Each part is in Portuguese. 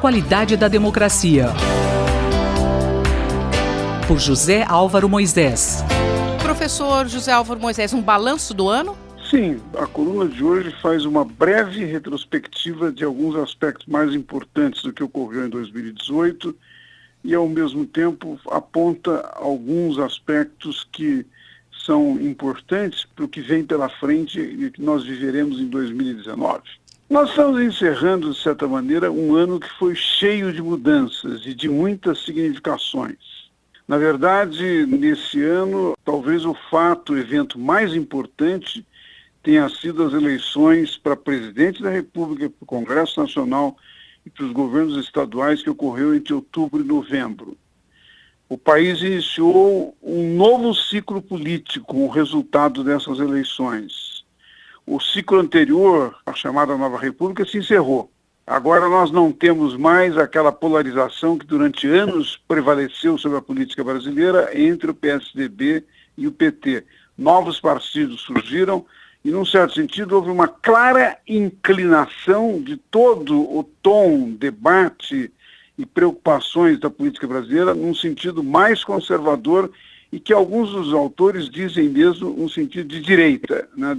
A qualidade da democracia. Por José Álvaro Moisés. Professor José Álvaro Moisés, um balanço do ano? Sim, a coluna de hoje faz uma breve retrospectiva de alguns aspectos mais importantes do que ocorreu em 2018 e, ao mesmo tempo, aponta alguns aspectos que são importantes para o que vem pela frente e que nós viveremos em 2019. Nós estamos encerrando, de certa maneira, um ano que foi cheio de mudanças e de muitas significações. Na verdade, nesse ano, talvez o evento mais importante tenha sido as eleições para presidente da República, para o Congresso Nacional e para os governos estaduais que ocorreu entre outubro e novembro. O país iniciou um novo ciclo político com o resultado dessas eleições. O ciclo anterior, a chamada Nova República, se encerrou. Agora nós não temos mais aquela polarização que durante anos prevaleceu sobre a política brasileira entre o PSDB e o PT. Novos partidos surgiram e, num certo sentido, houve uma clara inclinação de todo o tom, debate e preocupações da política brasileira num sentido mais conservador e que alguns dos autores dizem mesmo um sentido de direita, né?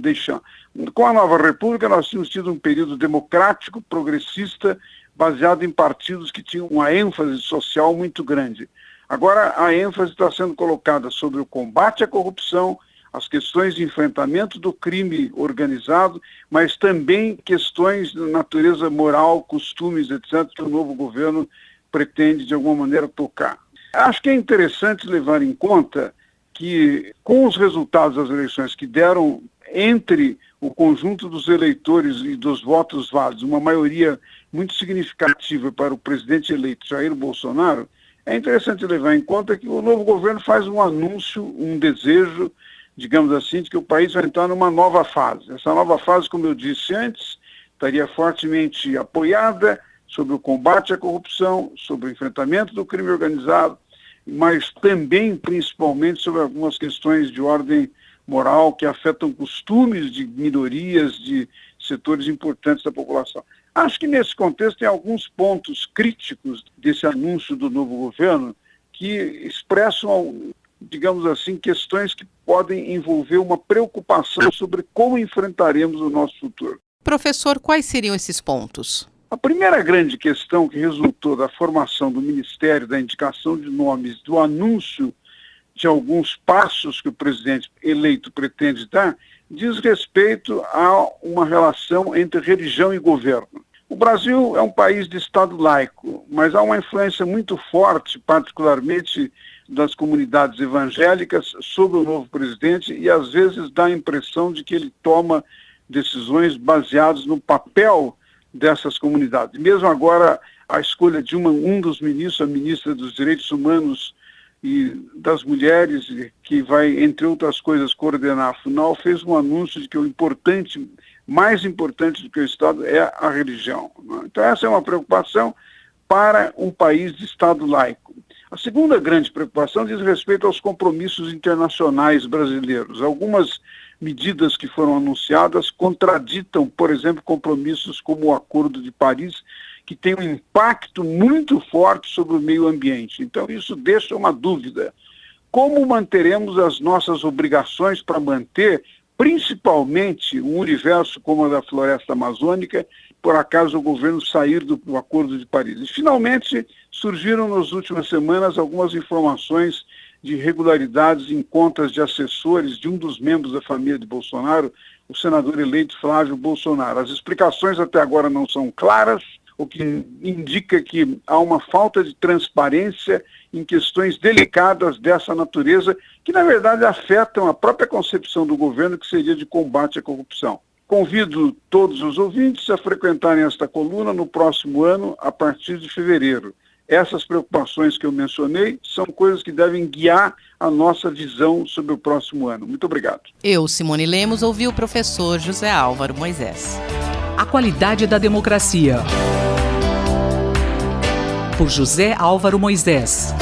Com a Nova República nós tínhamos tido um período democrático, progressista, baseado em partidos que tinham uma ênfase social muito grande. Agora a ênfase está sendo colocada sobre o combate à corrupção, as questões de enfrentamento do crime organizado, mas também questões de natureza moral, costumes, etc., que o novo governo pretende de alguma maneira tocar. Acho que é interessante levar em conta que, com os resultados das eleições que deram entre o conjunto dos eleitores e dos votos válidos uma maioria muito significativa para o presidente eleito Jair Bolsonaro, é interessante levar em conta que o novo governo faz um anúncio, um desejo, digamos assim, de que o país vai entrar numa nova fase. Essa nova fase, como eu disse antes, estaria fortemente apoiada sobre o combate à corrupção, sobre o enfrentamento do crime organizado, mas também, principalmente, sobre algumas questões de ordem moral que afetam costumes de minorias, de setores importantes da população. Acho que nesse contexto tem alguns pontos críticos desse anúncio do novo governo que expressam, digamos assim, questões que podem envolver uma preocupação sobre como enfrentaremos o nosso futuro. Professor, quais seriam esses pontos? A primeira grande questão que resultou da formação do Ministério, da indicação de nomes, do anúncio de alguns passos que o presidente eleito pretende dar, diz respeito a uma relação entre religião e governo. O Brasil é um país de Estado laico, mas há uma influência muito forte, particularmente das comunidades evangélicas, sobre o novo presidente e às vezes dá a impressão de que ele toma decisões baseadas no papel dessas comunidades. Mesmo agora, a escolha de um dos ministros, a ministra dos Direitos Humanos e das Mulheres, que vai, entre outras coisas, coordenar a FUNAL, fez um anúncio de que o importante, mais importante do que o Estado, é a religião. Então essa é uma preocupação para um país de Estado laico. A segunda grande preocupação diz respeito aos compromissos internacionais brasileiros. Algumas medidas que foram anunciadas contraditam, por exemplo, compromissos como o Acordo de Paris, que tem um impacto muito forte sobre o meio ambiente. Então isso deixa uma dúvida. Como manteremos as nossas obrigações para manter, principalmente, um universo como o da floresta amazônica, por acaso o governo sair do Acordo de Paris? E, finalmente, surgiram nas últimas semanas algumas informações de irregularidades em contas de assessores de um dos membros da família de Bolsonaro, o senador eleito Flávio Bolsonaro. As explicações até agora não são claras, o que indica que há uma falta de transparência em questões delicadas dessa natureza, que na verdade afetam a própria concepção do governo, que seria de combate à corrupção. Convido todos os ouvintes a frequentarem esta coluna no próximo ano, a partir de fevereiro. Essas preocupações que eu mencionei são coisas que devem guiar a nossa visão sobre o próximo ano. Muito obrigado. Eu, Simone Lemos, ouvi o professor José Álvaro Moisés. A qualidade da democracia. Por José Álvaro Moisés.